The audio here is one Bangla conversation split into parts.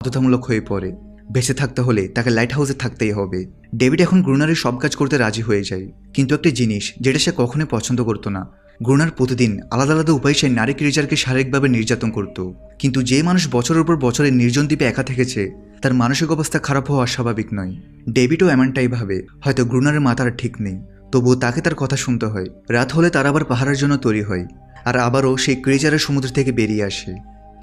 বাধ্যতামূলক হয়ে পড়ে। বেঁচে থাকতে হলে তাকে লাইট হাউসে থাকতেই হবে। ডেভিড এখন গ্রুনারের সব কাজ করতে রাজি হয়ে যায়, কিন্তু একটা জিনিস যেটা সে কখনোই পছন্দ করতো না, গ্রুনার প্রতিদিন আলাদা আলাদা উপায়ে সেই নারী ক্রিচারকে শারীরিকভাবে নির্যাতন করত। কিন্তু যে মানুষ বছরের পর বছরে নির্জন দ্বীপে একা থেকেছে তার মানসিক অবস্থা খারাপ হওয়া অস্বাভাবিক নয়। ডেভিডও এমনটাই ভাবে, হয়তো গ্রুনারের মাথার ঠিক নেই, তবুও তাকে তার কথা শুনতে হয়। রাত হলে তার আবার পাহারার জন্য তৈরি হয়, আর আবারও সেই ক্রিচারের সমুদ্র থেকে বেরিয়ে আসে।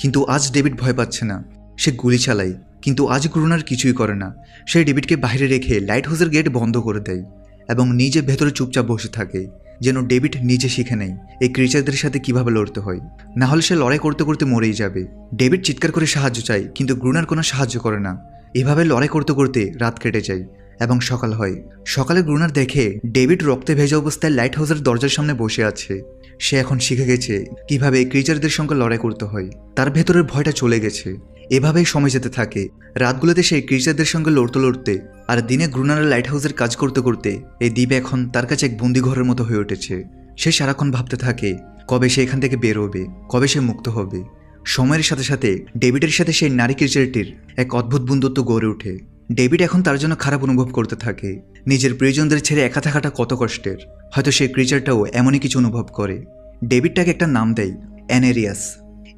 কিন্তু আজ ডেভিড ভয় পাচ্ছে না, সে গুলি চালায়। কিন্তু আজ গ্রুনার কিছুই করে না। সে ডেভিডকে বাইরে রেখে লাইট হাউসের গেট বন্ধ করে দেয় এবং নিজে ভেতরে চুপচাপ বসে থাকে, যেন ডেভিড নিজে শিখে নেয় এই ক্রিচারদের সাথে কিভাবে লড়তে হয়। না হলে সে লড়াই করতে করতে মরেই যাবে। ডেভিড চিৎকার করে সাহায্য চায়, কিন্তু গ্রুনার কোনো সাহায্য করে না। এভাবে লড়াই করতে করতে রাত কেটে যায় এবং সকাল হয়। সকালে গ্রুনার দেখে ডেভিড রক্তে ভেজা অবস্থায় লাইট হাউসের দরজার সামনে বসে আছে। সে এখন শিখে গেছে কিভাবে ক্রিচারদের সঙ্গে লড়াই করতে হয়। তার ভেতরের ভয়টা চলে গেছে। এভাবেই সময় যেতে থাকে। রাতগুলোতে সেই ক্রিচারদের সঙ্গে লড়তে লড়তে আর দিনে গ্রুনারের লাইট হাউসের কাজ করতে করতে এই দ্বীপ এখন তার কাছে এক বন্দিঘরের মতো হয়ে উঠেছে। সে সারাক্ষণ ভাবতে থাকে কবে সে এখান থেকে বের হবে, কবে সে মুক্ত হবে। সময়ের সাথে সাথে ডেভিডের সাথে সেই নারী ক্রিচারটির এক অদ্ভুত বন্ধুত্ব গড়ে ওঠে। ডেভিড এখন তার জন্য খারাপ অনুভব করতে থাকে। নিজের প্রিয়জনদের ছেড়ে একা থাকাটা কত কষ্টের। হয়তো সেই ক্রিচারটাও এমনই কিছু অনুভব করে। ডেভিড তাকে একটা নাম দেয়, অ্যানেরিয়াস।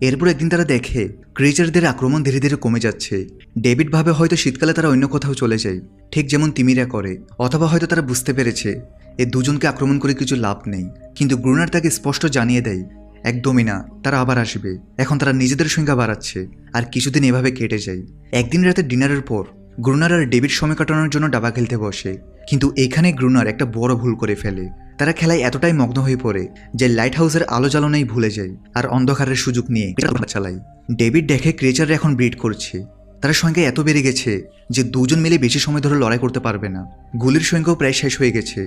এরপর একদিন তারা দেখে ক্রিচারদের আক্রমণ ধীরে ধীরে কমে যাচ্ছে। ডেভিড ভাবে হয়তো শীতকালে তারা অন্য কোথাও চলে যায়, ঠিক যেমন তিমিরা করে। অথবা হয়তো তারা বুঝতে পেরেছে এই দুজনকে আক্রমণ করে কিছু লাভ নেই। কিন্তু গ্রুনার তাকে স্পষ্ট জানিয়ে দেয়, একদমই না, তারা আবার আসবে। এখন তারা নিজেদের সংখ্যা বাড়াচ্ছে। আর কিছুদিন এভাবে কেটে যায়। একদিন রাতে ডিনারের পর গ্রুনার আর ডেভিড সময় কাটানোর জন্য দাবা খেলতে বসে। কিন্তু এখানে গ্রুনার একটা বড় ভুল করে ফেলে। তারা খেলায় এতটাই মগ্ন হয়ে পড়ে যে লাইট হাউসের আলো জ্বালানোই ভুলে যায় আর অন্ধকারের সুযোগ নিয়ে চালায়। ডেভিড দেখে ক্রিচাররা এখন ব্রিড করছে। তার সংখ্যা এত বেড়ে গেছে যে দুজন মিলে বেশি সময় ধরে লড়াই করতে পারবে না। গুলির সংখ্যাও প্রায় শেষ হয়ে গেছে।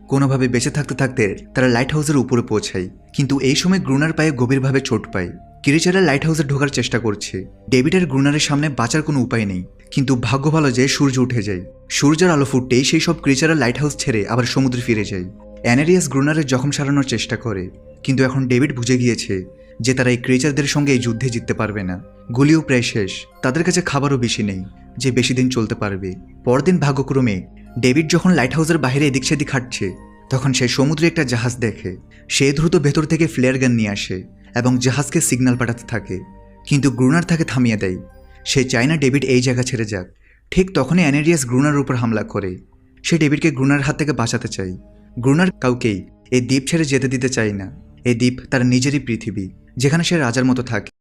কোনোভাবে বেঁচে থাকতে থাকতে তারা লাইট হাউসের উপরে পৌঁছায়। কিন্তু এই সময় গ্রুনার পায়ে গভীরভাবে চোট পায়। ক্রিচাররা লাইট হাউসে ঢোকার চেষ্টা করছে। ডেভিড আর গ্রুনারের সামনে বাঁচার কোনো উপায় নেই। কিন্তু ভাগ্য ভালো যে সূর্য উঠে যায়। সূর্যের আলো ফুটতেই সেই সব ক্রিচাররা লাইট হাউস ছেড়ে আবার সমুদ্রে ফিরে যায়। অ্যানেরিয়াস গ্রুনারের জখম সারানোর চেষ্টা করে, কিন্তু এখন ডেভিড বুঝে গিয়েছে যে তারা এই ক্রিচারদের সঙ্গে এই যুদ্ধে জিততে পারবে না। গুলিও প্রায় শেষ, তাদের কাছে খাবারও বেশি নেই যে বেশি দিন চলতে পারবে। পরদিন ভাগ্যক্রমে ডেভিড যখন লাইট হাউসের বাইরে এদিক সেদিক হাঁটছে, তখন সে সমুদ্রে একটা জাহাজ দেখে। সে দ্রুত ভেতর থেকে ফ্লেয়ার গান নিয়ে আসে এবং জাহাজকে সিগন্যাল পাঠাতে থাকে। কিন্তু গ্রুনার তাকে থামিয়ে দেয়। সে চায় না ডেভিড এই জায়গা ছেড়ে যাক। ঠিক তখনই অ্যানেরিয়াস গ্রুনার উপর হামলা করে। সে ডেভিডকে গ্রুনার হাত থেকে বাঁচাতে চায়। গ্রুনার কাউকেই এই দ্বীপ ছেড়ে যেতে দিতে চায় না। এই দ্বীপ তার নিজেরই পৃথিবী, যেখানে সে রাজার মতো থাকে।